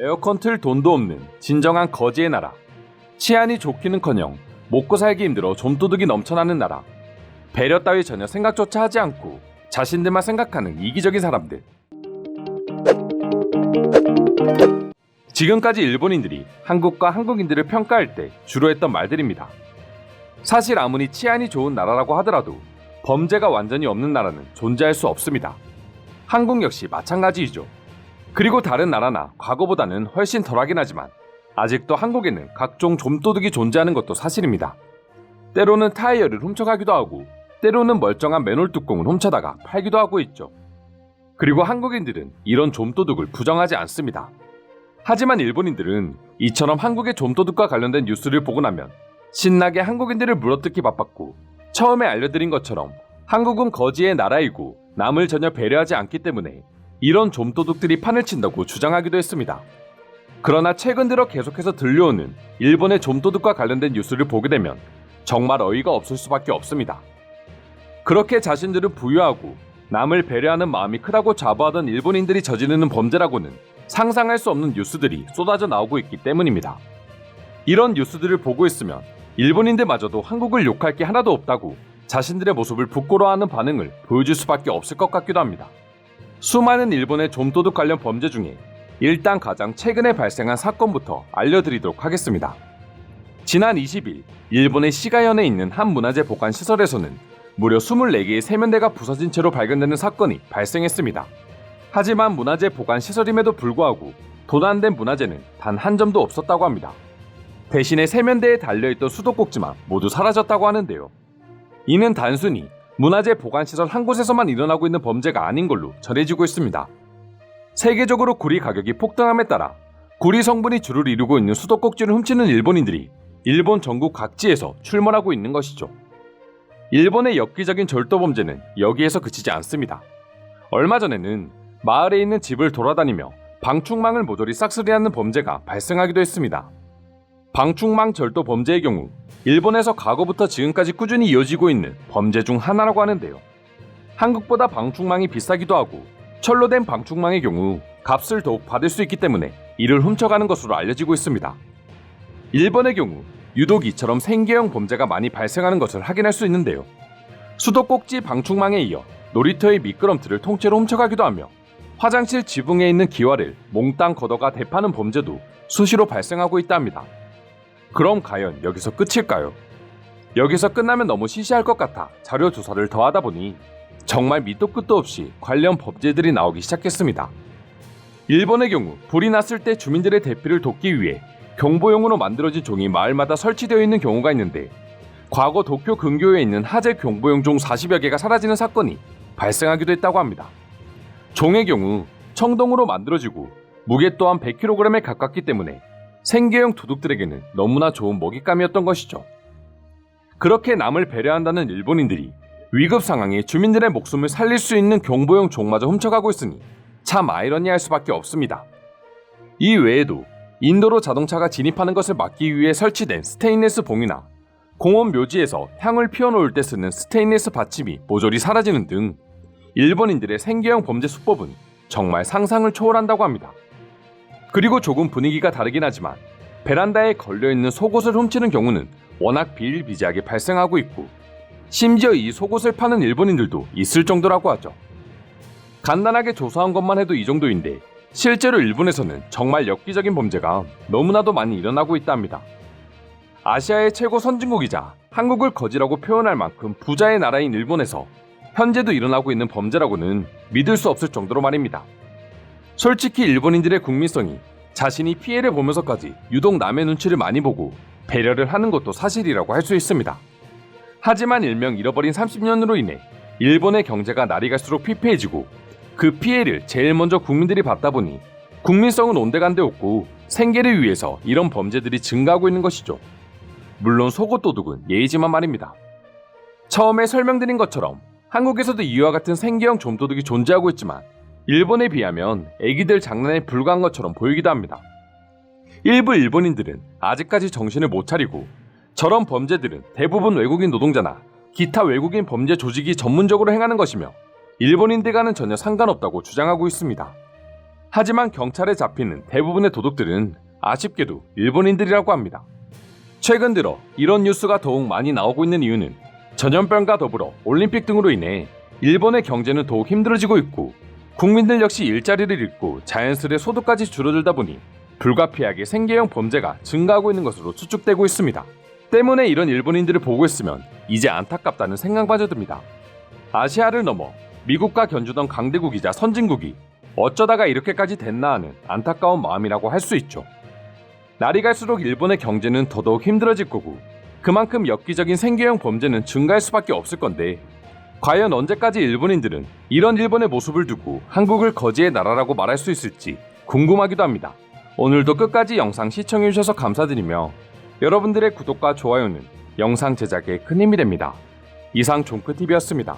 에어컨 틀 돈도 없는 진정한 거지의 나라. 치안이 좋기는커녕 먹고 살기 힘들어 좀도둑이 넘쳐나는 나라. 배려 따위 전혀 생각조차 하지 않고 자신들만 생각하는 이기적인 사람들. 지금까지 일본인들이 한국과 한국인들을 평가할 때 주로 했던 말들입니다. 사실 아무리 치안이 좋은 나라라고 하더라도 범죄가 완전히 없는 나라는 존재할 수 없습니다. 한국 역시 마찬가지이죠. 그리고 다른 나라나 과거보다는 훨씬 덜하긴 하지만 아직도 한국에는 각종 좀도둑이 존재하는 것도 사실입니다. 때로는 타이어를 훔쳐가기도 하고 때로는 멀쩡한 맨홀 뚜껑을 훔쳐다가 팔기도 하고 있죠. 그리고 한국인들은 이런 좀도둑을 부정하지 않습니다. 하지만 일본인들은 이처럼 한국의 좀도둑과 관련된 뉴스를 보고 나면 신나게 한국인들을 물어뜯기 바빴고 처음에 알려드린 것처럼 한국은 거지의 나라이고 남을 전혀 배려하지 않기 때문에 이런 좀도둑들이 판을 친다고 주장하기도 했습니다. 그러나 최근 들어 계속해서 들려오는 일본의 좀도둑과 관련된 뉴스를 보게 되면 정말 어이가 없을 수밖에 없습니다. 그렇게 자신들은 부유하고 남을 배려하는 마음이 크다고 자부하던 일본인들이 저지르는 범죄라고는 상상할 수 없는 뉴스들이 쏟아져 나오고 있기 때문입니다. 이런 뉴스들을 보고 있으면 일본인들마저도 한국을 욕할 게 하나도 없다고 자신들의 모습을 부끄러워하는 반응을 보여줄 수밖에 없을 것 같기도 합니다. 수많은 일본의 좀도둑 관련 범죄 중에 일단 가장 최근에 발생한 사건부터 알려드리도록 하겠습니다. 지난 20일 일본의 시가현에 있는 한 문화재 보관 시설에서는 무려 24개의 세면대가 부서진 채로 발견되는 사건이 발생했습니다. 하지만 문화재 보관 시설임에도 불구하고 도난된 문화재는 단 한 점도 없었다고 합니다. 대신에 세면대에 달려있던 수도꼭지만 모두 사라졌다고 하는데요. 이는 단순히 문화재 보관시설 한 곳에서만 일어나고 있는 범죄가 아닌 걸로 전해지고 있습니다. 세계적으로 구리 가격이 폭등함에 따라 구리 성분이 주를 이루고 있는 수도꼭지를 훔치는 일본인들이 일본 전국 각지에서 출몰하고 있는 것이죠. 일본의 엽기적인 절도 범죄는 여기에서 그치지 않습니다. 얼마 전에는 마을에 있는 집을 돌아다니며 방충망을 모조리 싹쓸이하는 범죄가 발생하기도 했습니다. 방충망 절도 범죄의 경우 일본에서 과거부터 지금까지 꾸준히 이어지고 있는 범죄 중 하나라고 하는데요. 한국보다 방충망이 비싸기도 하고 철로 된 방충망의 경우 값을 더욱 받을 수 있기 때문에 이를 훔쳐가는 것으로 알려지고 있습니다. 일본의 경우 유독 이처럼 생계형 범죄가 많이 발생하는 것을 확인할 수 있는데요. 수도꼭지 방충망에 이어 놀이터의 미끄럼틀을 통째로 훔쳐가기도 하며 화장실 지붕에 있는 기와를 몽땅 걷어가 대파는 범죄도 수시로 발생하고 있다 합니다. 그럼 과연 여기서 끝일까요? 여기서 끝나면 너무 시시할 것 같아 자료 조사를 더 하다 보니 정말 밑도 끝도 없이 관련 범죄들이 나오기 시작했습니다. 일본의 경우 불이 났을 때 주민들의 대피를 돕기 위해 경보용으로 만들어진 종이 마을마다 설치되어 있는 경우가 있는데 과거 도쿄 근교에 있는 하재 경보용 종 40여 개가 사라지는 사건이 발생하기도 했다고 합니다. 종의 경우 청동으로 만들어지고 무게 또한 100kg에 가깝기 때문에 생계형 도둑들에게는 너무나 좋은 먹잇감이었던 것이죠. 그렇게 남을 배려한다는 일본인들이 위급 상황에 주민들의 목숨을 살릴 수 있는 경보용 종마저 훔쳐가고 있으니 참 아이러니할 수밖에 없습니다. 이 외에도 인도로 자동차가 진입하는 것을 막기 위해 설치된 스테인리스 봉이나 공원 묘지에서 향을 피워놓을 때 쓰는 스테인리스 받침이 모조리 사라지는 등 일본인들의 생계형 범죄 수법은 정말 상상을 초월한다고 합니다. 그리고 조금 분위기가 다르긴 하지만 베란다에 걸려있는 속옷을 훔치는 경우는 워낙 비일비재하게 발생하고 있고 심지어 이 속옷을 파는 일본인들도 있을 정도라고 하죠. 간단하게 조사한 것만 해도 이 정도인데 실제로 일본에서는 정말 엽기적인 범죄가 너무나도 많이 일어나고 있다 합니다. 아시아의 최고 선진국이자 한국을 거지라고 표현할 만큼 부자의 나라인 일본에서 현재도 일어나고 있는 범죄라고는 믿을 수 없을 정도로 말입니다. 솔직히 일본인들의 국민성이 자신이 피해를 보면서까지 유독 남의 눈치를 많이 보고 배려를 하는 것도 사실이라고 할 수 있습니다. 하지만 일명 잃어버린 30년으로 인해 일본의 경제가 날이 갈수록 피폐해지고 그 피해를 제일 먼저 국민들이 받다 보니 국민성은 온데간데 없고 생계를 위해서 이런 범죄들이 증가하고 있는 것이죠. 물론 속옷 도둑은 예의지만 말입니다. 처음에 설명드린 것처럼 한국에서도 이와 같은 생계형 좀도둑이 존재하고 있지만 일본에 비하면 애기들 장난에 불과한 것처럼 보이기도 합니다. 일부 일본인들은 아직까지 정신을 못 차리고 저런 범죄들은 대부분 외국인 노동자나 기타 외국인 범죄 조직이 전문적으로 행하는 것이며 일본인들과는 전혀 상관없다고 주장하고 있습니다. 하지만 경찰에 잡히는 대부분의 도둑들은 아쉽게도 일본인들이라고 합니다. 최근 들어 이런 뉴스가 더욱 많이 나오고 있는 이유는 전염병과 더불어 올림픽 등으로 인해 일본의 경제는 더욱 힘들어지고 있고 국민들 역시 일자리를 잃고 자연스레 소득까지 줄어들다 보니 불가피하게 생계형 범죄가 증가하고 있는 것으로 추측되고 있습니다. 때문에 이런 일본인들을 보고 있으면 이제 안타깝다는 생각마저 듭니다. 아시아를 넘어 미국과 견주던 강대국이자 선진국이 어쩌다가 이렇게까지 됐나 하는 안타까운 마음이라고 할 수 있죠. 날이 갈수록 일본의 경제는 더더욱 힘들어질 거고 그만큼 엽기적인 생계형 범죄는 증가할 수밖에 없을 건데 과연 언제까지 일본인들은 이런 일본의 모습을 두고 한국을 거지의 나라라고 말할 수 있을지 궁금하기도 합니다. 오늘도 끝까지 영상 시청해주셔서 감사드리며 여러분들의 구독과 좋아요는 영상 제작에 큰 힘이 됩니다. 이상 종크TV였습니다.